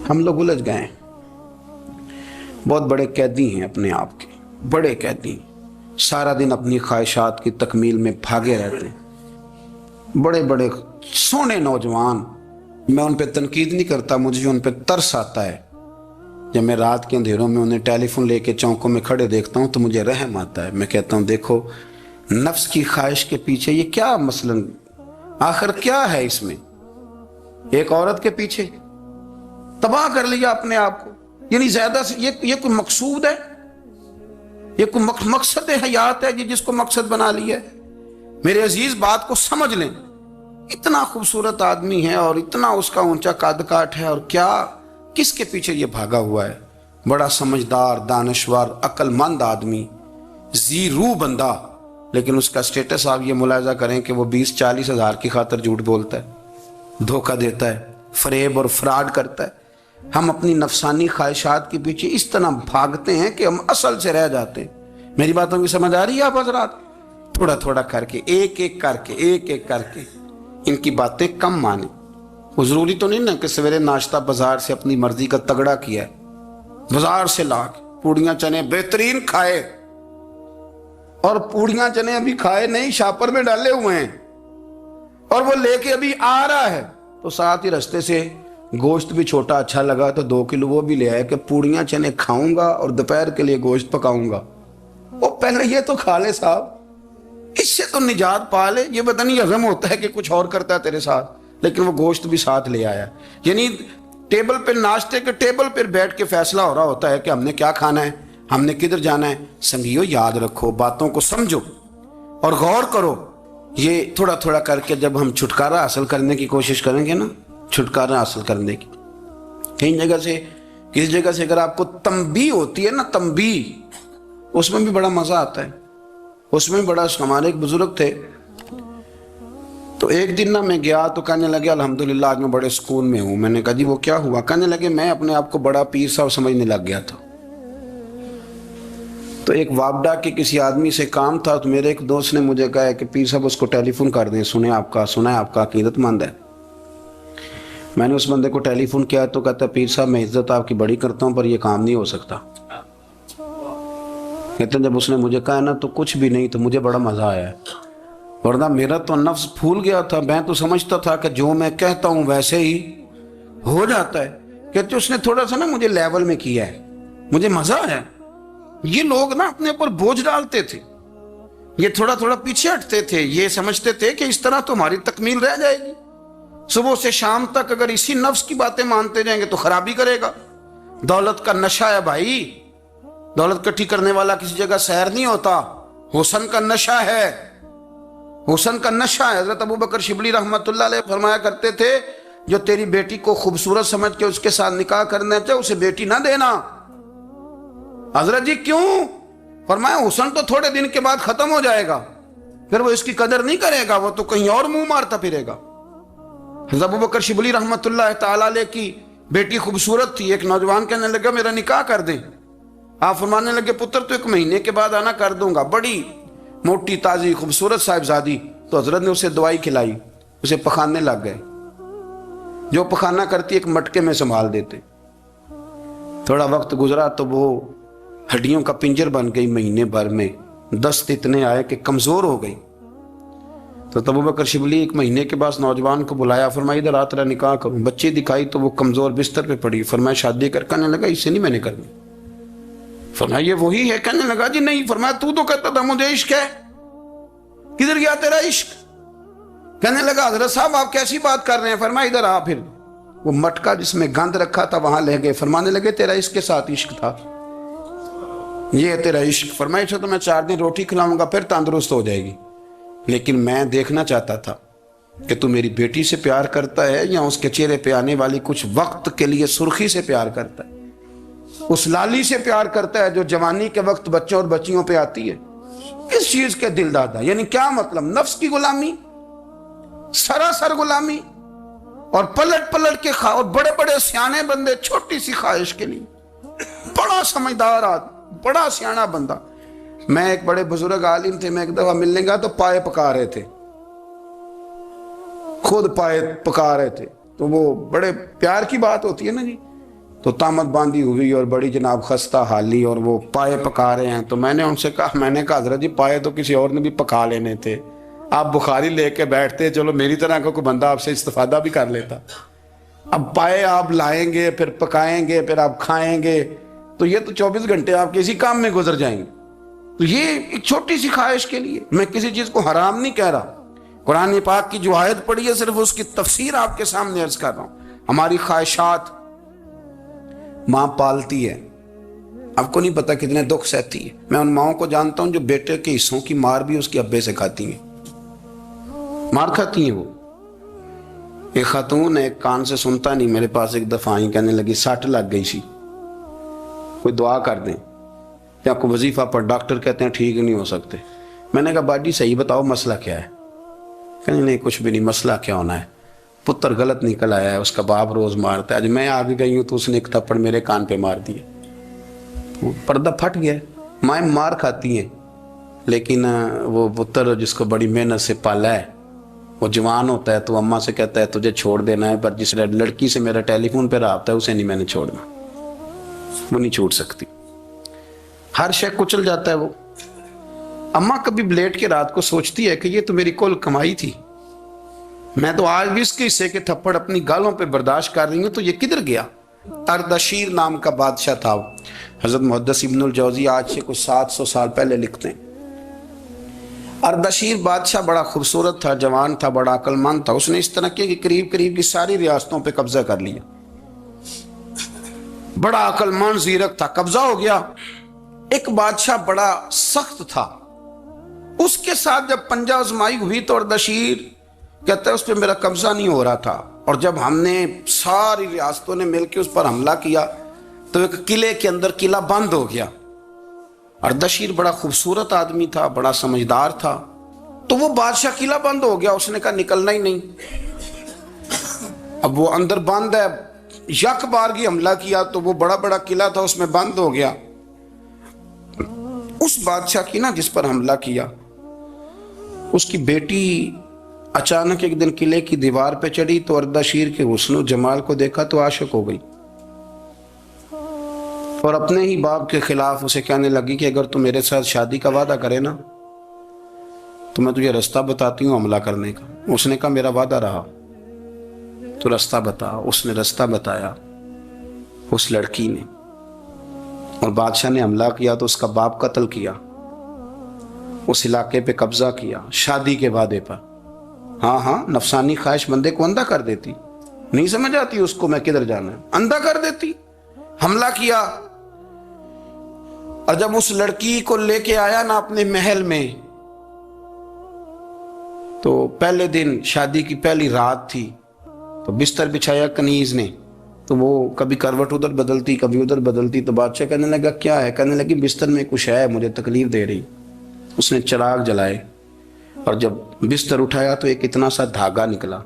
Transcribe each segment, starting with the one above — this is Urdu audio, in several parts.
ہم لوگ الجھ گئے ہیں، بہت بڑے قیدی ہیں اپنے آپ کے، بڑے قیدی، سارا دن اپنی خواہشات کی تکمیل میں بھاگے رہتے ہیں، بڑے بڑے سونے نوجوان۔ میں ان پہ تنقید نہیں کرتا، مجھے ان پہ ترس آتا ہے۔ جب میں رات کے اندھیروں میں انہیں ٹیلی فون لے کے چوکوں میں کھڑے دیکھتا ہوں تو مجھے رحم آتا ہے۔ میں کہتا ہوں دیکھو، نفس کی خواہش کے پیچھے یہ کیا مثلاً آخر کیا ہے اس میں؟ ایک عورت کے پیچھے تباہ کر لیا اپنے آپ کو، یعنی زیادہ سے یہ کوئی مقصود ہے؟ یہ کوئی مقصد حیات ہے جس کو مقصد بنا لیا ہے؟ میرے عزیز بات کو سمجھ لیں، اتنا خوبصورت آدمی ہے اور اتنا اس کا اونچا قد کاٹ ہے، اور کیا کس کے پیچھے یہ بھاگا ہوا ہے؟ بڑا سمجھدار، دانشور، عقل مند آدمی، ذی روح بندہ، لیکن اس کا سٹیٹس آپ یہ ملاحظہ کریں کہ وہ 20-40 ہزار کی خاطر جھوٹ بولتا ہے، دھوکہ دیتا ہے، فریب اور فراڈ کرتا ہے۔ ہم اپنی نفسانی خواہشات کے پیچھے اس طرح بھاگتے ہیں کہ ہم اصل سے رہ جاتے ہیں۔ میری باتوں کی سمجھ آ رہی ہے آپ حضرات؟ تھوڑا تھوڑا کر کے، ایک ایک کر کے ان کی باتیں کم مانیں۔ وہ ضروری تو نہیں نا کہ سویرے ناشتہ بازار سے اپنی مرضی کا تگڑا کیا ہے، بازار سے لا کے پوڑیاں چنے بہترین کھائے، اور پوڑیاں چنے ابھی کھائے نہیں، شاپر میں ڈالے ہوئے ہیں، اور وہ لے کے ابھی آ رہا ہے تو ساتھ ہی رستے سے گوشت بھی چھوٹا اچھا لگا تو 2 کلو وہ بھی لے آئے کہ پوڑیاں چنے کھاؤں گا اور دوپہر کے لیے گوشت پکاؤں گا۔ وہ پہلے یہ تو کھا لے صاحب، اس سے تو نجات پا لے۔ یہ پتہ نہیں ہضم ہوتا ہے کہ کچھ اور کرتا ہے تیرے ساتھ، لیکن وہ گوشت بھی ساتھ لے آیا، یعنی ٹیبل پہ، ناشتے کے ٹیبل پر بیٹھ کے فیصلہ ہو رہا ہوتا ہے کہ ہم نے کیا کھانا ہے، ہم نے کدھر جانا ہے۔ سنگیو یاد رکھو، باتوں کو سمجھو اور غور کرو۔ یہ تھوڑا تھوڑا کر کے جب ہم چھٹکارا حاصل کرنے کی کوشش کریں گے نا، چھٹکارا حاصل کرنے کی، کہیں جگہ سے، کسی جگہ سے اگر آپ کو تنبیہ ہوتی ہے نا، تنبیہ، اس میں بھی بڑا مزہ آتا ہے۔ اس میں بڑا، ہمارے ایک بزرگ تھے تو ایک دن نا میں گیا تو کہنے لگے الحمدللہ آج میں بڑے سکون میں ہوں۔ میں نے کہا جی وہ کیا ہوا؟ کہنے لگے میں اپنے آپ کو بڑا پیر صاحب سمجھنے لگ گیا تھا۔ تو ایک وابڈا کے کسی آدمی سے کام تھا تو میرے ایک دوست نے مجھے کہا کہ پیر صاحب اس کو ٹیلی فون کر دیں، سنا ہے آپ کا عقیدت مند ہے۔ میں نے اس بندے کو ٹیلی فون کیا تو کہتا پیر صاحب میں عزت آپ کی بڑی کرتا ہوں پر یہ کام نہیں ہو سکتا۔ کہتے ہیں جب اس نے مجھے کہا نا تو کچھ بھی نہیں، تو مجھے بڑا مزہ آیا ہے، ورنہ میرا تو نفس پھول گیا تھا۔ میں تو سمجھتا تھا کہ جو میں کہتا ہوں ویسے ہی ہو جاتا ہے۔ کہتے اس نے تھوڑا سا نا مجھے لیول میں کیا ہے، مجھے مزہ آیا۔ یہ لوگ نا اپنے اوپر بوجھ ڈالتے تھے، یہ تھوڑا تھوڑا پیچھے ہٹتے تھے، یہ سمجھتے تھے کہ اس طرح تو ہماری تکمیل رہ جائے گی۔ صبح سے شام تک اگر اسی نفس کی باتیں مانتے جائیں گے تو خرابی کرے گا۔ دولت کا نشہ ہے بھائی، دولت کٹھی کرنے والا کسی جگہ سیر نہیں ہوتا، حسن کا نشہ ہے، حسن کا نشہ ہے۔ حضرت ابوبکر شبلی رحمۃ اللہ علیہ فرمایا کرتے تھے جو تیری بیٹی کو خوبصورت سمجھ کے اس کے ساتھ نکاح کرنا چاہے اسے بیٹی نہ دینا۔ حضرت جی کیوں؟ فرمایا حسن تو تھوڑے دن کے بعد ختم ہو جائے گا، پھر وہ اس کی قدر نہیں کرے گا، وہ تو کہیں اور منہ مارتا پھرے گا۔ حضرت ابوبکر شبلی رحمۃ اللہ تعالی علیہ کی بیٹی خوبصورت تھی، ایک نوجوان کہنے لگا میرا نکاح کر دیں۔ آپ فرمانے لگے پتر تو 1 مہینے کے بعد آنا، کر دوں گا۔ بڑی موٹی تازی خوبصورت صاحبزادی، تو حضرت نے اسے دوائی کھلائی، اسے پخانے لگ گئے۔ جو پخانہ کرتی ایک مٹکے میں سنبھال دیتے۔ تھوڑا وقت گزرا تو وہ ہڈیوں کا پنجر بن گئی، مہینے بھر میں دست اتنے آئے کہ کمزور ہو گئی۔ تو ابوبکر شبلی 1 مہینے کے بعد نوجوان کو بلایا، فرمایا ادھر آ تیرا نکاح کروں۔ بچی دکھائی تو وہ کمزور بستر پہ پڑی، فرمایا شادی کر۔ کہنے لگا اس سے نہیں میں نے کرنی۔ فرمایا یہ وہی ہے؟ کہنے لگا جی نہیں۔ فرمایا تو کہتا تھا مجھے عشق ہے، کدھر گیا تیرا عشق؟ کہنے لگا حضرت صاحب آپ کیسی بات کر رہے ہیں؟ فرمایا ادھر آ۔ پھر وہ مٹکا جس میں گند رکھا تھا وہاں لے گئے، فرمانے لگے تیرا اس کے ساتھ عشق تھا، یہ ہے تیرا عشق۔ فرمایا اچھا تو میں 4 دن روٹی کھلاؤں گا پھر تندرست ہو جائے گی، لیکن میں دیکھنا چاہتا تھا کہ تو میری بیٹی سے پیار کرتا ہے یا اس کے چہرے پہ آنے والی کچھ وقت کے لیے سرخی سے پیار کرتا ہے، اس لالی سے پیار کرتا ہے جو جوانی کے وقت بچوں اور بچیوں پہ آتی ہے۔ کس چیز کے دل دادا؟ یعنی کیا مطلب؟ نفس کی غلامی، سراسر غلامی، اور پلٹ پلٹ کے اور بڑے بڑے سیانے بندے چھوٹی سی خواہش کے لیے، بڑا سمجھدار آدمی، بڑا سیانا بندہ۔ میں ایک بڑے بزرگ عالم تھے، میں ایک دفعہ ملنے گیا تو پائے پکا رہے تھے، خود پائے پکا رہے تھے، تو وہ بڑے پیار کی بات ہوتی ہے نا جی، تو تامت باندھی ہوئی اور بڑی جناب خستہ حالی، اور وہ پائے پکا رہے ہیں. تو میں نے ان سے کہا، میں نے کہا حضرت جی پائے تو کسی اور نے بھی پکا لینے تھے، آپ بخاری لے کے بیٹھتے، چلو میری طرح کا کوئی بندہ آپ سے استفادہ بھی کر لیتا. اب پائے آپ لائیں گے، پھر پکائیں گے، پھر آپ کھائیں گے، تو یہ تو 24 گھنٹے آپ کسی کام میں گزر جائیں گے. تو یہ ایک چھوٹی سی خواہش کے لیے، میں کسی چیز کو حرام نہیں کہہ رہا. قرآن پاک کی جو آیت پڑھی ہے صرف اس کی تفسیر آپ کے سامنے عرض کر رہا ہوں. ہماری خواہشات ماں پالتی ہے، آپ کو نہیں پتا کتنے دکھ سہتی ہے. میں ان ماؤں کو جانتا ہوں جو بیٹے کے حصوں کی مار بھی اس کے ابے سے کھاتی ہیں، مار کھاتی ہیں. وہ ایک خاتون ایک کان سے سنتا نہیں، میرے پاس ایک دفعہ آئی، کہنے لگی سٹ لگ گئی سی، کوئی دعا کر دیں یا کوئی وظیفہ پر، ڈاکٹر کہتے ہیں ٹھیک نہیں ہو سکتے. میں نے کہا باجی صحیح بتاؤ مسئلہ کیا ہے؟ کہنے نہیں کچھ بھی نہیں، مسئلہ کیا ہونا ہے، پتر غلط نکل آیا ہے، اس کا باپ روز مارتا ہے، آج میں آگے گئی ہوں تو اس نے ایک تھپڑ میرے کان پہ مار دیا، پردہ پھٹ گیا. مائیں مار کھاتی ہیں، لیکن وہ پتر جس کو بڑی محنت سے پالا ہے، وہ جوان ہوتا ہے تو اماں سے کہتا ہے تجھے چھوڑ دینا ہے، پر جس لڑکی سے میرا ٹیلی فون پہ رابطہ ہے اسے نہیں میں نے چھوڑنا، وہ نہیں چھوڑ سکتی. ہر شے کچل جاتا ہے وہ. اماں کبھی لیٹ کے رات کو سوچتی ہے کہ یہ تو میری کل کمائی تھی، میں تو آج بھی اس کے حصے کے تھپڑ اپنی گالوں پہ برداشت کر رہی ہوں، تو یہ کدھر گیا. اردشیر نام کا بادشاہ تھا. حضرت محدث ابن الجوزی آج سے کچھ 700 سال پہلے لکھتے ہیں. اردشیر بادشاہ بڑا خوبصورت تھا، جوان تھا، بڑا عقل مند تھا. اس نے اس طرح کی قریب قریب کی ساری ریاستوں پہ قبضہ کر لیا. بڑا عقل مند زیرک تھا، قبضہ ہو گیا. ایک بادشاہ بڑا سخت تھا، اس کے ساتھ جب پنجہ آزمائی ہوئی تو اردشیر کہتا ہے اس پہ میرا قبضہ نہیں ہو رہا تھا، اور جب ہم نے ساری ریاستوں نے مل کے اس پر حملہ کیا تو ایک قلعے کے اندر قلعہ بند ہو گیا. اردشیر بڑا خوبصورت آدمی تھا، بڑا سمجھدار تھا، تو وہ بادشاہ قلعہ بند ہو گیا، اس نے کہا نکلنا ہی نہیں. اب وہ اندر بند ہے، یک بارگی حملہ کیا تو وہ بڑا بڑا قلعہ تھا اس میں بند ہو گیا. اس بادشاہ کی نا جس پر حملہ کیا، اس کی بیٹی اچانک ایک دن قلعے کی دیوار پہ چڑھی تو اردشیر کے حسن و جمال کو دیکھا تو عاشق ہو گئی، اور اپنے ہی باپ کے خلاف اسے کہنے لگی کہ اگر تو میرے ساتھ شادی کا وعدہ کرے نا تو میں تجھے رستہ بتاتی ہوں حملہ کرنے کا. اس نے کہا میرا وعدہ رہا، تو رستہ بتا. اس نے رستہ بتایا اس لڑکی نے، اور بادشاہ نے حملہ کیا تو اس کا باپ قتل کیا، اس علاقے پہ قبضہ کیا شادی کے وعدے پر. ہاں نفسانی خواہش بندے کو اندھا کر دیتی، نہیں سمجھ آتی اس کو میں کدھر جانا ہے، اندھا کر دیتی. حملہ کیا، اور جب اس لڑکی کو لے کے آیا نا اپنے محل میں، تو پہلے دن شادی کی پہلی رات تھی، تو بستر بچھایا کنیز نے، تو وہ کبھی کروٹ ادھر بدلتی کبھی ادھر بدلتی. تو بادشاہ کہنے لگا کیا ہے؟ کہنے لگی بستر میں کچھ ہے، مجھے تکلیف دے رہی. اس نے چراغ جلائے اور جب بستر اٹھایا تو ایک اتنا سا دھاگا نکلا.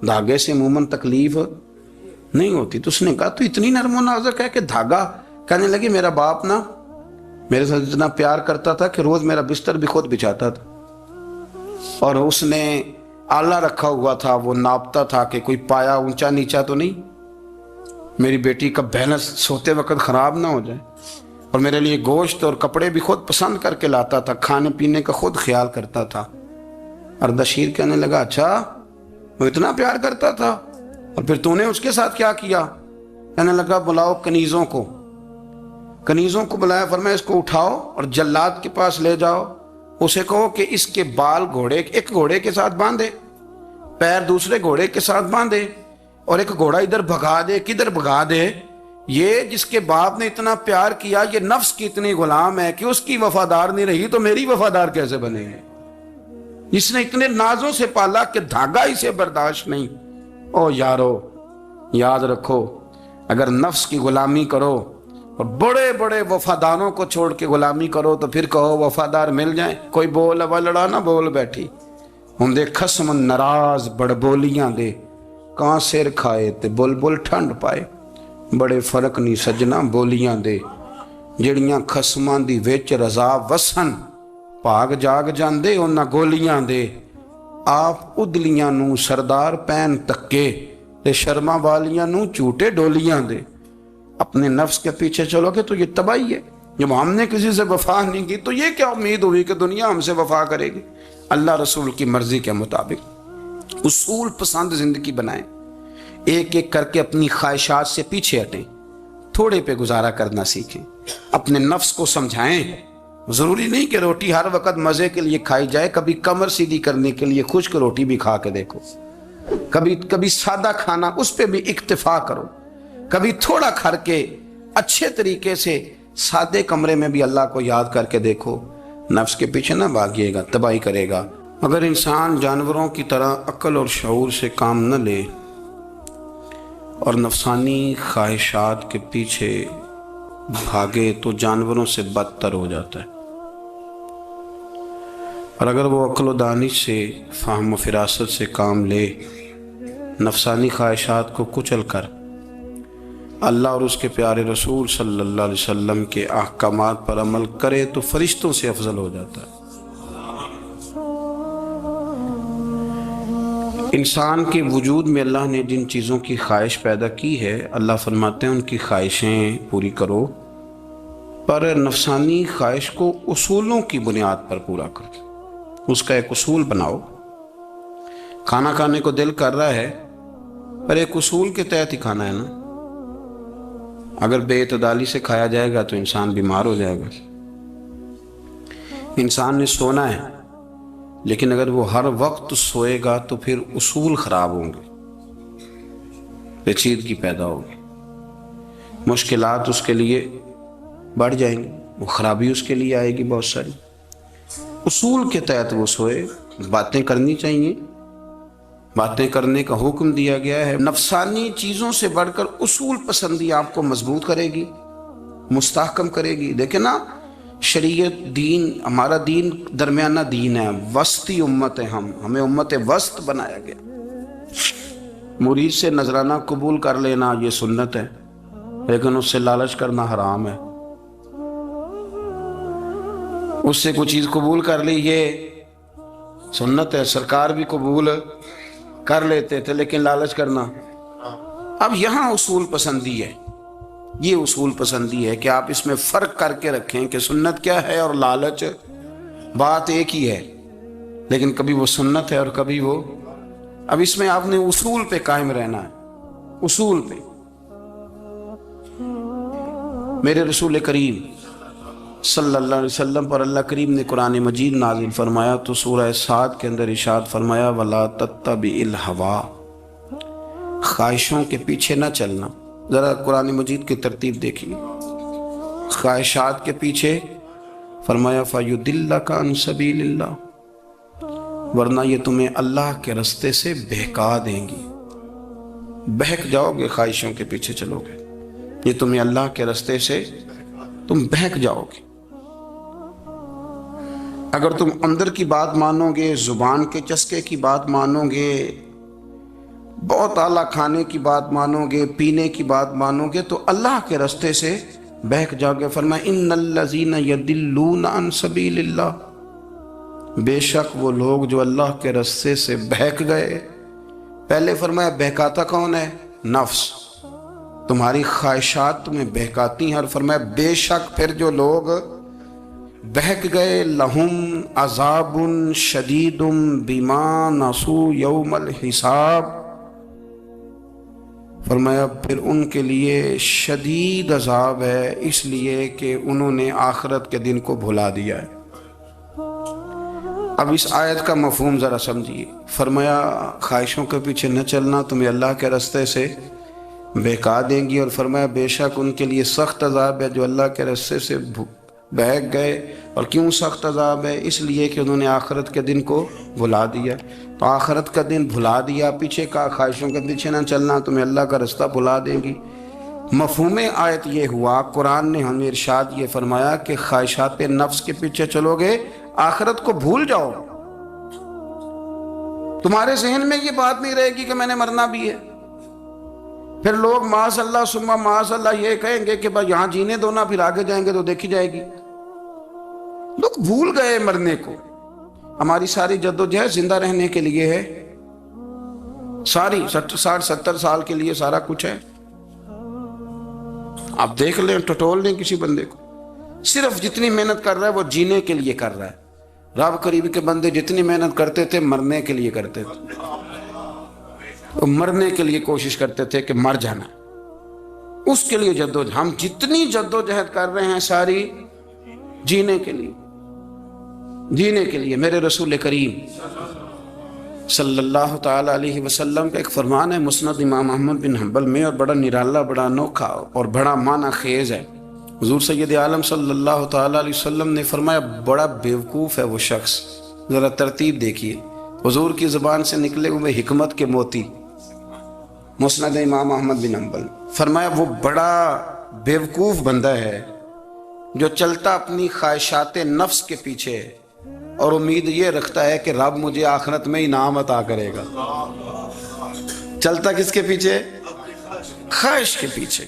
دھاگے سے عموماً تکلیف نہیں ہوتی. تو اس نے کہا تو اتنی نرم و نازک ہے کہ دھاگا. کہنے لگی میرا باپ نا میرے ساتھ اتنا پیار کرتا تھا کہ روز میرا بستر بھی خود بچھاتا تھا، اور اس نے آلہ رکھا ہوا تھا، وہ ناپتا تھا کہ کوئی پایا اونچا نیچا تو نہیں، میری بیٹی کا بیلنس سوتے وقت خراب نہ ہو جائے. اور میرے لیے گوشت اور کپڑے بھی خود پسند کر کے لاتا تھا، کھانے پینے کا خود خیال کرتا تھا. اردشیر کہنے لگا اچھا وہ اتنا پیار کرتا تھا، اور پھر تو نے اس کے ساتھ کیا کیا؟ کہنے لگا بلاؤ کنیزوں کو بلایا، فرمایا اس کو اٹھاؤ اور جلاد کے پاس لے جاؤ، اسے کہو کہ اس کے بال ایک گھوڑے کے ساتھ باندھے، پیر دوسرے گھوڑے کے ساتھ باندھے، اور ایک گھوڑا ادھر بھگا دے کدھر بھگا دے. یہ جس کے باپ نے اتنا پیار کیا، یہ نفس کی اتنی غلام ہے کہ اس کی وفادار نہیں رہی تو میری وفادار کیسے بنے گی؟ اس نے اتنے نازوں سے پالا کہ دھاگا اسے برداشت نہیں. او یارو یاد رکھو، اگر نفس کی غلامی کرو اور بڑے بڑے وفاداروں کو چھوڑ کے غلامی کرو تو پھر کہو وفادار مل جائیں. کوئی بول اب لڑا نہ بول بیٹھی ہوں دے خسم ناراض بڑ بولیاں دے، کہاں سر کھائے تے بلبل ٹھنڈ پائے. بڑے فرق نہیں سجنا بولیاں دے، جڑیاں خسماں دی وچ رضا وسن، بھاگ جاگ جاندے انہاں گولیاں دے. آپ ادلیاں نو سردار پین تکے، تے شرما والیاں نو جھوٹے ڈولیاں دے۔ اپنے نفس کے پیچھے چلو گے تو یہ تباہی ہے۔ جب ہم نے کسی سے وفا نہیں کی تو یہ کیا امید ہوئی کہ دنیا ہم سے وفا کرے گی؟ اللہ رسول کی مرضی کے مطابق اصول پسند زندگی بنائیں، ایک ایک کر کے اپنی خواہشات سے پیچھے ہٹیں، تھوڑے پہ گزارا کرنا سیکھیں، اپنے نفس کو سمجھائیں۔ ضروری نہیں کہ روٹی ہر وقت مزے کے لیے کھائی جائے، کبھی کمر سیدھی کرنے کے لیے خشک روٹی بھی کھا کے دیکھو، کبھی سادہ کھانا اس پہ بھی اکتفا کرو، کبھی تھوڑا کھر کے اچھے طریقے سے سادے کمرے میں بھی اللہ کو یاد کر کے دیکھو۔ نفس کے پیچھے نہ بھاگیے گا، تباہی کرے گا۔ اگر انسان جانوروں کی طرح عقل اور شعور سے کام نہ لے اور نفسانی خواہشات کے پیچھے بھاگے تو جانوروں سے بدتر ہو جاتا ہے۔ اور اگر وہ عقل و دانش سے، فہم و فراست سے کام لے، نفسانی خواہشات کو کچل کر اللہ اور اس کے پیارے رسول صلی اللہ علیہ وسلم کے احکامات پر عمل کرے تو فرشتوں سے افضل ہو جاتا ہے۔ انسان کے وجود میں اللہ نے جن چیزوں کی خواہش پیدا کی ہے، اللہ فرماتے ہیں ان کی خواہشیں پوری کرو، پر نفسانی خواہش کو اصولوں کی بنیاد پر پورا کرو۔ اس کا ایک اصول بناؤ۔ کھانا کھانے کو دل کر رہا ہے پر ایک اصول کے تحت ہی کھانا ہے نا۔ اگر بے اعتدالی سے کھایا جائے گا تو انسان بیمار ہو جائے گا۔ انسان نے سونا ہے لیکن اگر وہ ہر وقت سوئے گا تو پھر اصول خراب ہوں گے، پیچیدگی پیدا ہوگی، مشکلات اس کے لیے بڑھ جائیں گی، وہ خرابی اس کے لیے آئے گی بہت ساری۔ اصول کے تحت وہ سوئے، باتیں کرنی چاہیے، باتیں کرنے کا حکم دیا گیا ہے۔ نفسانی چیزوں سے بڑھ کر اصول پسندی آپ کو مضبوط کرے گی، مستحکم کرے گی۔ دیکھیں نا، شریعت، دین، ہمارا دین درمیانہ دین ہے، وسطی امت ہے، ہمیں امت وسط بنایا گیا۔ مرید سے نذرانہ قبول کر لینا یہ سنت ہے، لیکن اس سے لالچ کرنا حرام ہے۔ اس سے کوئی چیز قبول کر لی یہ سنت ہے، سرکار بھی قبول کر لیتے تھے لیکن لالچ کرنا۔ اب یہاں اصول پسندی ہے، یہ اصول پسندی ہے کہ آپ اس میں فرق کر کے رکھیں کہ سنت کیا ہے اور لالچ بات ایک ہی ہے، لیکن کبھی وہ سنت ہے اور کبھی وہ۔ اب اس میں آپ نے اصول پہ قائم رہنا ہے، اصول پہ۔ میرے رسول کریم صلی اللہ علیہ وسلم پر اللہ کریم نے قرآن مجید نازل فرمایا تو سورہ صاد کے اندر ارشاد فرمایا وَلَا تَتَّبِعِ الْهَوَىٰ، خواہشوں کے پیچھے نہ چلنا۔ ذرا قرآن مجید کی ترتیب دیکھیے، خواہشات کے پیچھے فرمایا فَيُضِلَّكَ عَنْ سَبِيلِ اللَّهِ، ورنہ یہ تمہیں اللہ کے رستے سے بہکا دیں گی۔ بہک جاؤ گے، خواہشوں کے پیچھے چلو گے، یہ تمہیں اللہ کے رستے سے تم بہک جاؤ گے۔ اگر تم اندر کی بات مانو گے، زبان کے چسکے کی بات مانو گے، بہت اعلیٰ کھانے کی بات مانو گے، پینے کی بات مانو گے تو اللہ کے رستے سے بہک جاؤ گے۔ فرمایا ان الذین یضلون عن سبیل اللہ، بے شک وہ لوگ جو اللہ کے رستے سے بہک گئے۔ پہلے فرمایا بہکاتا کون ہے؟ نفس، تمہاری خواہشات تمہیں بہکاتی ہیں، اور فرمایا بے شک پھر جو لوگ بہک گئے لہم عذاب شدید بما نسوا یوم الحساب، فرمایا پھر ان کے لیے شدید عذاب ہے اس لیے کہ انہوں نے آخرت کے دن کو بھلا دیا ہے۔ اب اس آیت کا مفہوم ذرا سمجھیے۔ فرمایا خواہشوں کے پیچھے نہ چلنا تمہیں اللہ کے رستے سے بہکا دیں گی، اور فرمایا بے شک ان کے لیے سخت عذاب ہے جو اللہ کے رستے سے بہک گئے۔ اور کیوں سخت عذاب ہے؟ اس لیے کہ انہوں نے آخرت کے دن کو بھلا دیا۔ تو آخرت کا دن بھلا دیا، پیچھے کا خواہشوں کے پیچھے نہ چلنا تمہیں اللہ کا رستہ بھلا دیں گی۔ مفہوم آیت یہ ہوا، قرآن نے ہمیں ارشاد یہ فرمایا کہ خواہشات نفس کے پیچھے چلو گے آخرت کو بھول جاؤ، تمہارے ذہن میں یہ بات نہیں رہے گی کہ میں نے مرنا بھی ہے۔ پھر لوگ معاذ اللہ ثم معاذ اللہ یہ کہیں گے کہ بھائی یہاں جینے دو نا، پھر آگے جائیں گے تو دیکھی جائے گی۔ لوگ بھول گئے مرنے کو۔ ہماری ساری جدوجہد زندہ رہنے کے لیے ہے، ساری 60-70 سال کے لیے سارا کچھ ہے. آپ دیکھ لیں، ٹٹول لیں کسی بندے کو، صرف جتنی محنت کر رہا ہے وہ جینے کے لیے کر رہا ہے. رب کریم کے بندے جتنی محنت کرتے تھے مرنے کے لیے کرتے تھے، وہ مرنے کے لیے کوشش کرتے تھے کہ مر جانا. اس کے لیے جدوجہد، ہم جتنی جدوجہد کر رہے ہیں ساری جینے کے لیے، جینے کے لیے. میرے رسول کریم صلی اللہ تعالی علیہ وسلم کا ایک فرمان ہے مسند امام احمد بن حنبل میں، اور بڑا نرالا، بڑا انوکھا اور بڑا معنی خیز ہے. حضور سید عالم صلی اللہ تعالی علیہ وسلم نے فرمایا بڑا بیوقوف ہے وہ شخص. ذرا ترتیب دیکھیے، حضور کی زبان سے نکلے ہوئے حکمت کے موتی. مسند امام احمد بن حنبل فرمایا وہ بڑا بیوقوف بندہ ہے جو چلتا اپنی خواہشات نفس کے پیچھے اور امید یہ رکھتا ہے کہ رب مجھے آخرت میں انعام عطا کرے گا. چلتا کس کے پیچھے؟ خواہش کے پیچھے،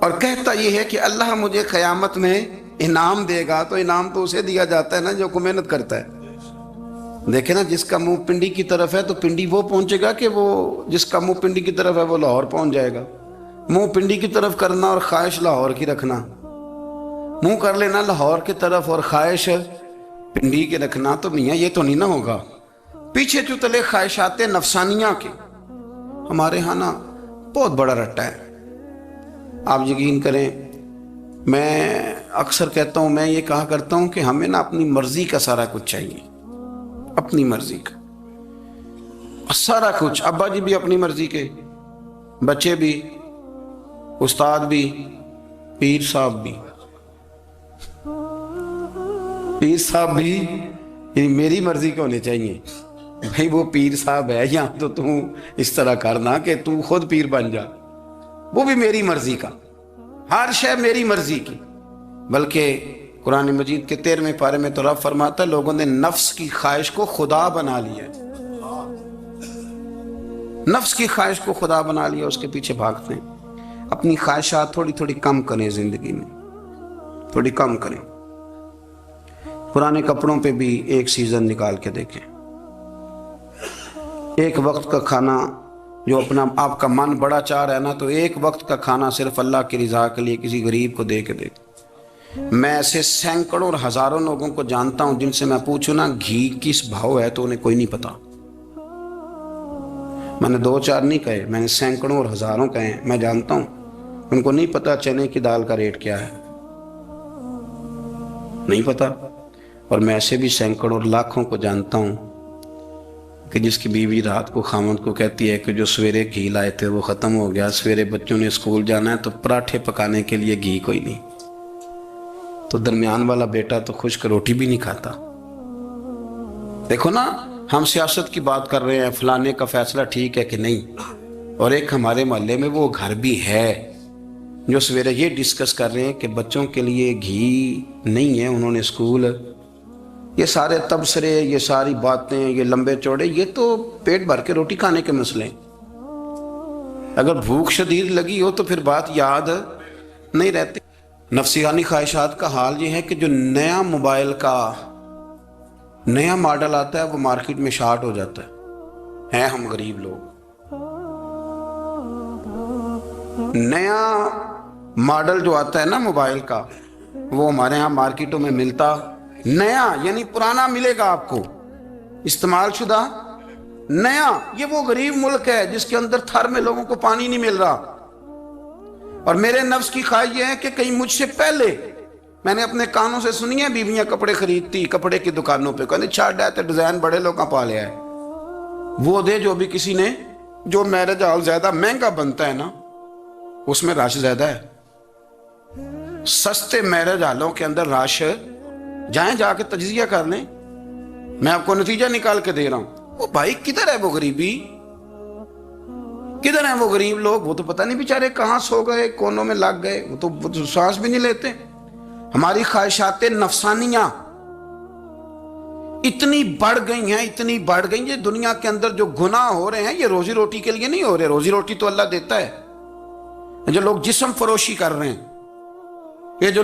اور کہتا یہ ہے کہ اللہ مجھے قیامت میں انعام دے گا. تو انعام تو اسے دیا جاتا ہے نا جو کو محنت کرتا ہے. دیکھیں نا، جس کا منہ پنڈی کی طرف ہے تو پنڈی وہ پہنچے گا کہ وہ جس کا منہ پنڈی کی طرف ہے وہ لاہور پہنچ جائے گا. منہ پنڈی کی طرف کرنا اور خواہش لاہور کی رکھنا، منہ کر لینا لاہور کی طرف اور خواہش پنڈی کے رکھنا، تو میاں یہ تو نہیں نہ ہوگا. پیچھے جو تلے خواہشات نفسانیہ کے ہمارے ہاں نا بہت بڑا رٹا ہے. آپ یقین کریں، میں اکثر کہتا ہوں، میں یہ کہا کرتا ہوں کہ ہمیں نا اپنی مرضی کا سارا کچھ چاہیے، اپنی مرضی کا سارا کچھ. ابا جی بھی اپنی مرضی کے، بچے بھی، استاد بھی، پیر صاحب بھی. پیر صاحب بھی یعنی میری مرضی کے ہونے چاہیے. بھائی وہ پیر صاحب ہے یا تو تم اس طرح کرنا کہ تو خود پیر بن جا، وہ بھی میری مرضی کا، ہر شے میری مرضی کی. بلکہ قرآن مجید کے 13ویں پارے میں تو رب فرماتا ہے لوگوں نے نفس کی خواہش کو خدا بنا لیا. نفس کی خواہش کو خدا بنا لیا، اس کے پیچھے بھاگتے ہیں. اپنی خواہشات تھوڑی تھوڑی کم کریں، زندگی میں تھوڑی کم کریں. پرانے کپڑوں پہ بھی ایک سیزن نکال کے دیکھیں. ایک وقت کا کھانا جو اپنا آپ کا من بڑا چاہ رہا ہے نا، تو ایک وقت کا کھانا صرف اللہ کی رضا کے لیے کسی غریب کو دے کے دیکھ. میں ایسے سینکڑوں اور ہزاروں لوگوں کو جانتا ہوں جن سے میں پوچھوں نا گھی کس بھاؤ ہے تو انہیں کوئی نہیں پتا. میں نے 2-4 نہیں کہے، میں نے سینکڑوں اور ہزاروں کہے. میں جانتا ہوں ان کو نہیں پتا چنے کی دال کا ریٹ کیا ہے، نہیں پتا. اور میں ایسے بھی سینکڑوں اور لاکھوں کو جانتا ہوں کہ جس کی بیوی رات کو خامند کو کہتی ہے کہ جو سویرے گھی لائے تھے وہ ختم ہو گیا، سویرے بچوں نے اسکول جانا ہے تو پراٹھے پکانے کے لیے گھی کوئی نہیں. تو درمیان والا بیٹا تو خشک روٹی بھی نہیں کھاتا. دیکھو نا، ہم سیاست کی بات کر رہے ہیں، فلانے کا فیصلہ ٹھیک ہے کہ نہیں، اور ایک ہمارے محلے میں وہ گھر بھی ہے جو سویرے یہ ڈسکس کر رہے ہیں کہ بچوں کے لیے گھی نہیں ہے، انہوں نے اسکول. یہ سارے تبصرے، یہ ساری باتیں، یہ لمبے چوڑے، یہ تو پیٹ بھر کے روٹی کھانے کے مسئلے ہیں. اگر بھوک شدید لگی ہو تو پھر بات یاد نہیں رہتی. نفسیانی خواہشات کا حال یہ ہے کہ جو نیا موبائل کا نیا ماڈل آتا ہے وہ مارکیٹ میں شارٹ ہو جاتا ہے. ہیں ہم غریب لوگ، نیا ماڈل جو آتا ہے نا موبائل کا وہ ہمارے ہاں مارکیٹوں میں ملتا نیا، یعنی پرانا ملے گا آپ کو، استعمال شدہ نیا. یہ وہ غریب ملک ہے جس کے اندر تھر میں لوگوں کو پانی نہیں مل رہا. اور میرے نفس کی خواہش یہ ہے کہ کہیں مجھ سے پہلے، میں نے اپنے کانوں سے سنی ہے بیویاں کپڑے خریدتی کپڑے کی دکانوں پہ، کہنے چھاڑ ہے ڈیزائن بڑے لوگوں پا لیا ہے، وہ دے جو بھی کسی نے. جو میرج ہال زیادہ مہنگا بنتا ہے نا اس میں رش زیادہ ہے. سستے میرج ہالوں کے اندر رش، جائیں جا کے تجزیہ کر لیں، میں آپ کو نتیجہ نکال کے دے رہا ہوں. وہ بھائی کدھر ہے وہ غریبی، کدھر ہیں وہ غریب لوگ؟ وہ تو پتہ نہیں بیچارے کہاں سو گئے، کونوں میں لگ گئے، وہ تو سانس بھی نہیں لیتے. ہماری خواہشات نفسانیہ اتنی بڑھ گئی ہیں، اتنی بڑھ گئی ہیں. دنیا کے اندر جو گناہ ہو رہے ہیں یہ روزی روٹی کے لیے نہیں ہو رہے. روزی روٹی تو اللہ دیتا ہے. جو لوگ جسم فروشی کر رہے ہیں، یہ جو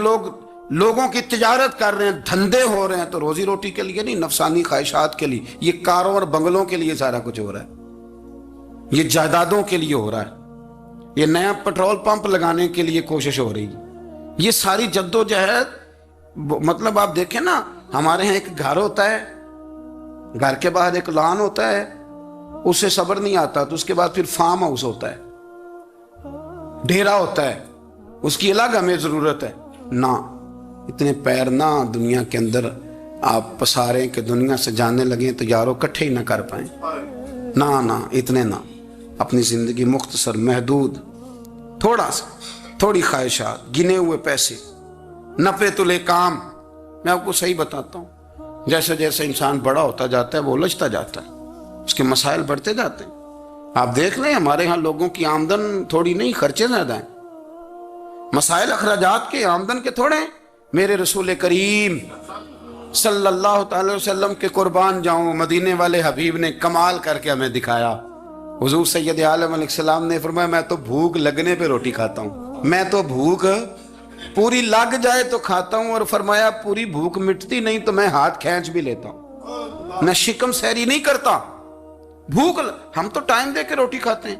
لوگوں کی تجارت کر رہے ہیں، دھندے ہو رہے ہیں، تو روزی روٹی کے لیے نہیں، نفسانی خواہشات کے لیے. یہ کاروں اور بنگلوں کے لیے سارا کچھ ہو رہا ہے. یہ جائیدادوں کے لیے ہو رہا ہے، یہ نیا پیٹرول پمپ لگانے کے لیے کوشش ہو رہی ہے، یہ ساری جدوجہد. مطلب آپ دیکھیں نا، ہمارے ہاں ایک گھر ہوتا ہے، گھر کے باہر ایک لان ہوتا ہے، اس سے صبر نہیں آتا تو اس کے بعد پھر فارم ہاؤس ہوتا ہے، ڈیرا ہوتا ہے، اس کی الگ ہمیں ضرورت ہے. نہ اتنے پیر نہ دنیا کے اندر آپ پساریں کہ دنیا سے جانے لگیں تو یارو کٹھے ہی نہ کر پائیں. نہ اتنے نہ، اپنی زندگی مختصر، محدود، تھوڑا سا، تھوڑی خواہشات، گنے ہوئے پیسے، نفع تلے کام. میں آپ کو صحیح بتاتا ہوں، جیسے جیسے انسان بڑا ہوتا جاتا ہے وہ الجھتا جاتا ہے، اس کے مسائل بڑھتے جاتے ہیں. آپ دیکھ لیں ہمارے ہاں لوگوں کی آمدن تھوڑی نہیں، خرچے زیادہ ہیں. مسائل اخراجات کے، آمدن کے تھوڑے ہیں. میرے رسول کریم صلی اللہ تعالی وسلم کے قربان جاؤں، مدینے والے حبیب نے کمال کر کے ہمیں دکھایا. حضور سید عالم علیہ السلام نے فرمایا میں تو بھوک لگنے پہ روٹی کھاتا ہوں، میں تو بھوک پوری لگ جائے تو کھاتا ہوں، اور فرمایا پوری بھوک مٹتی نہیں تو میں ہاتھ کھینچ بھی لیتا ہوں، میں شکم سیری نہیں کرتا. ہم تو ٹائم دے کے روٹی کھاتے ہیں،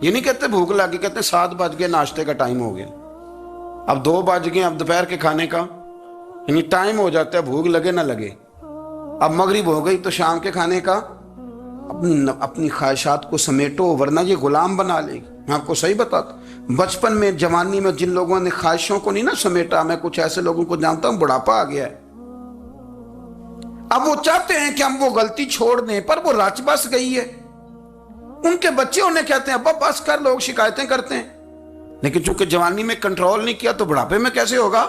یہ نہیں کہتے بھوک لگی، کہتے 7 بج گئے، ناشتے کا ٹائم ہو گیا، اب 2 بج گئے، اب دوپہر کے کھانے کا، یعنی ٹائم ہو جاتا ہے، بھوک لگے نہ لگے. اب مغرب ہو گئی تو شام کے کھانے کا. اپنی خواہشات کو سمیٹو ورنہ یہ غلام بنا لے گی. میں آپ کو صحیح بتاتا ہوں، بچپن میں، جوانی میں جن لوگوں نے خواہشوں کو نہیں نہ سمیٹا، میں کچھ ایسے لوگوں کو جانتا ہوں بڑھاپا آ گیا ہے، اب وہ چاہتے ہیں کہ ہم وہ غلطی چھوڑ دیں، پر وہ رچ بس گئی ہے. ان کے بچے انہیں کہتے ہیں ابا بس کر، لوگ شکایتیں کرتے ہیں، لیکن چونکہ جوانی میں کنٹرول نہیں کیا تو بڑھاپے میں کیسے ہوگا.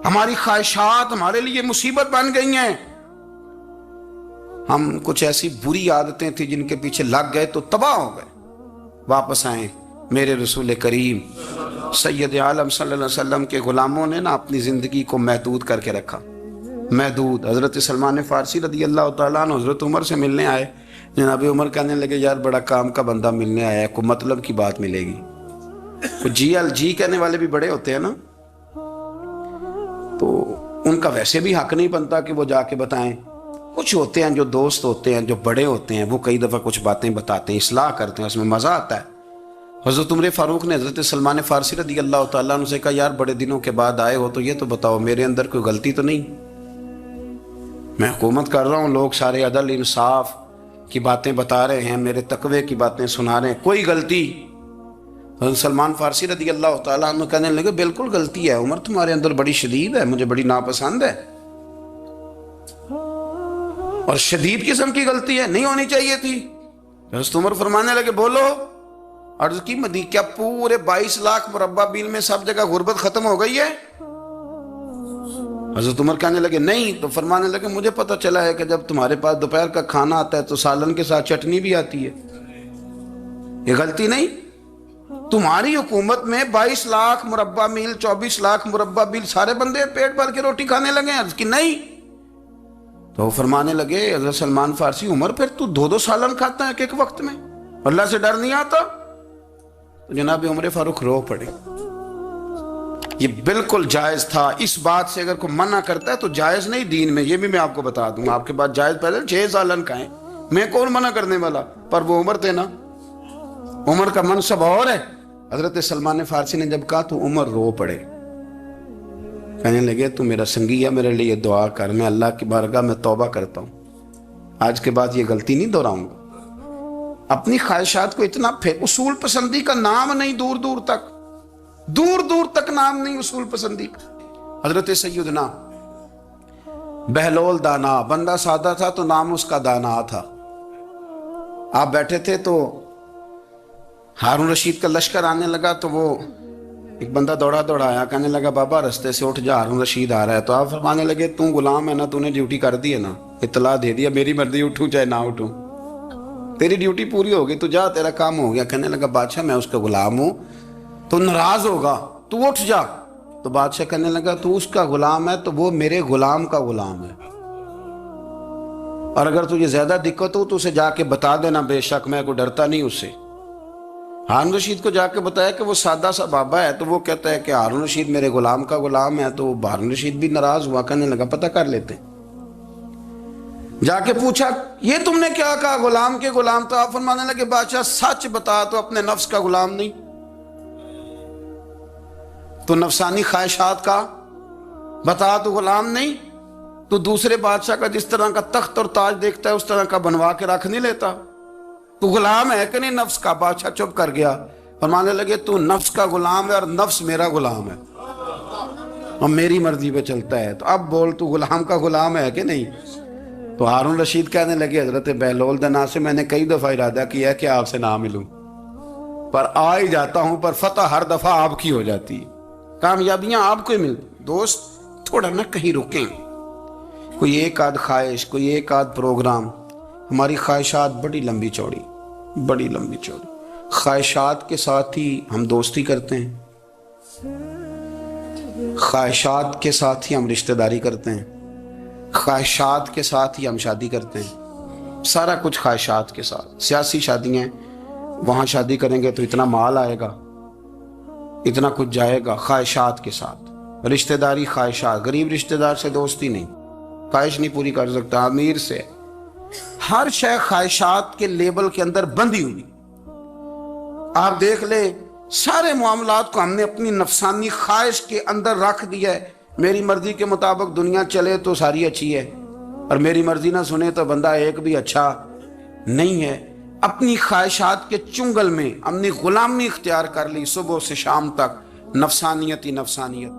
ہماری خواہشات ہمارے لیے مصیبت بن گئی ہیں. ہم کچھ ایسی بری عادتیں تھیں جن کے پیچھے لگ گئے تو تباہ ہو گئے. واپس آئیں. میرے رسول کریم سید عالم صلی اللہ علیہ وسلم کے غلاموں نے نا اپنی زندگی کو محدود کر کے رکھا، محدود. حضرت سلمان فارسی رضی اللہ تعالیٰ عنہ حضرت عمر سے ملنے آئے. جناب عمر کہنے لگے یار بڑا کام کا بندہ ملنے آیا ہے، کوئی مطلب کی بات ملے گی. جی کہنے والے بھی بڑے ہوتے ہیں نا، تو ان کا ویسے بھی حق نہیں بنتا کہ وہ جا کے بتائیں. کچھ ہوتے ہیں جو دوست ہوتے ہیں، جو بڑے ہوتے ہیں، وہ کئی دفعہ کچھ باتیں بتاتے ہیں، اصلاح کرتے ہیں، اس میں مزہ آتا ہے. حضرت عمر فاروق نے حضرت سلمان فارسی رضی اللہ تعالیٰ عنہ سے کہا یار بڑے دنوں کے بعد آئے ہو تو یہ تو بتاؤ میرے اندر کوئی غلطی تو نہیں؟ میں حکومت کر رہا ہوں، لوگ سارے عدل انصاف کی باتیں بتا رہے ہیں، میرے تقوی کی باتیں سنا رہے ہیں، کوئی غلطی؟ حضرت سلمان فارسی رضی اللہ تعالیٰ عنہ کہنے لگے بالکل غلطی ہے عمر، تمہارے اندر بڑی شدید ہے، مجھے بڑی ناپسند ہے، اور شدید قسم کی غلطی ہے، نہیں ہونی چاہیے تھی. حضرت عمر فرمانے لگے بولو. عرض کی مدی کیا پورے 22 لاکھ مربع میل میں سب جگہ غربت ختم ہو گئی ہے؟ حضرت عمر کہنے لگے نہیں. تو فرمانے لگے مجھے پتہ چلا ہے کہ جب تمہارے پاس دوپہر کا کھانا آتا ہے تو سالن کے ساتھ چٹنی بھی آتی ہے، یہ غلطی نہیں؟ تمہاری حکومت میں 22 لاکھ مربع میل، 24 لاکھ مربع میل سارے بندے پیٹ بھر کے روٹی کھانے لگے ہیں. عرض کی نہیں. تو وہ فرمانے لگے حضرت سلمان فارسی عمر پھر تو 2 سالن کھاتا ہے ایک وقت میں، اللہ سے ڈر نہیں آتا؟ تو جناب عمر فاروق رو پڑے. یہ بالکل جائز تھا. اس بات سے اگر کوئی منع کرتا ہے تو جائز نہیں دین میں، یہ بھی میں آپ کو بتا دوں. آپ کے پاس جائز پہلے 6 سالن کھائیں، میں کون منع کرنے والا؟ پر وہ عمر تھے نا، عمر کا منصب اور ہے. حضرت سلمان فارسی نے جب کہا تو عمر رو پڑے، کہنے لگے تو میرا سنگی ہے، میرے لیے دعا کر، میں اللہ کی بارگاہ میں توبہ کرتا ہوں، آج کے بعد یہ غلطی نہیں دہراؤں گا. اپنی خواہشات کو اتنا اصول پسندی کا نام نہیں، دور دور تک نام نہیں اصول پسندی کا. حضرت سیدنا بہلول دانا، بندہ سادہ تھا تو نام اس کا دانا تھا. آپ بیٹھے تھے تو ہارون رشید کا لشکر آنے لگا تو وہ ایک بندہ دوڑا آیا، کہنے لگا بابا رستے سے اٹھ جا، ہارون رشید آ رہا ہے. تو آپ فرمانے لگے تو غلام ہے نا، تو نے ڈیوٹی کر دی ہے نا، اطلاع دے دیا، میری مرضی اٹھوں چاہے نہ اٹھوں، تیری ڈیوٹی پوری ہو گئی، تو جا تیرا کام ہو گیا. کہنے لگا بادشاہ میں اس کا غلام ہوں، تو ناراض ہوگا، تو اٹھ جا. تو بادشاہ کہنے لگا تو اس کا غلام ہے تو وہ میرے غلام کا غلام ہے، اور اگر تجھے زیادہ دقت ہو تو اسے جا کے بتا دینا، بے شک میں کوئی ڈرتا نہیں اس سے. ہارون رشید کو جا کے بتایا کہ وہ سادہ سا بابا ہے، تو وہ کہتا ہے کہ ہارون رشید میرے غلام کا غلام ہے. تو ہارون رشید بھی ناراض ہوا، کہنے لگا پتہ کر لیتے. جا کے پوچھا یہ تم نے کیا کہا، غلام کے غلام؟ تو آپ فرمانے لگے بادشاہ سچ بتا تو اپنے نفس کا غلام نہیں، تو نفسانی خواہشات کا بتا تو غلام نہیں، تو دوسرے بادشاہ کا جس طرح کا تخت اور تاج دیکھتا ہے اس طرح کا بنوا کے رکھ نہیں لیتا، تو غلام ہے کہ نہیں نفس کا؟ بادشاہ چپ کر گیا، فرمانے لگے تو نفس کا غلام ہے اور نفس میرا غلام ہے اور میری مرضی پہ چلتا ہے، تو اب بول تو غلام کا غلام ہے کہ نہیں؟ تو ہارون رشید کہنے لگے حضرت بہلول دنا سے میں نے کئی دفعہ ارادہ کیا کہ آپ سے نہ ملوں، پر آ ہی جاتا ہوں، پر فتح ہر دفعہ آپ کی ہو جاتی ہے، کامیابیاں آپ کو ہی ملتی۔ دوست تھوڑا نہ کہیں رکیں، کوئی ایک آدھ خواہش، کوئی ایک آدھ پروگرام، ہماری خواہشات بڑی لمبی چوڑی، بڑی لمبی چوڑی، خواہشات کے ساتھ ہی ہم دوستی کرتے ہیں، خواہشات کے ساتھ ہی ہم رشتہ داری کرتے ہیں، خواہشات کے ساتھ ہی ہم شادی کرتے ہیں، سارا کچھ خواہشات کے ساتھ۔ سیاسی شادیاں ہیں، وہاں شادی کریں گے تو اتنا مال آئے گا، اتنا کچھ جائے گا، خواہشات کے ساتھ رشتہ داری، خواہشات۔ غریب رشتہ دار سے دوستی نہیں، خواہش نہیں پوری کر سکتا، امیر سے۔ ہر شے خواہشات کے لیبل کے اندر بندھی ہوئی۔ آپ دیکھ لیں سارے معاملات کو ہم نے اپنی نفسانی خواہش کے اندر رکھ دیا ہے، میری مرضی کے مطابق دنیا چلے تو ساری اچھی ہے، اور میری مرضی نہ سنے تو بندہ ایک بھی اچھا نہیں ہے۔ اپنی خواہشات کے چنگل میں ہم نے غلامی اختیار کر لی، صبح سے شام تک نفسانیت ہی نفسانیت۔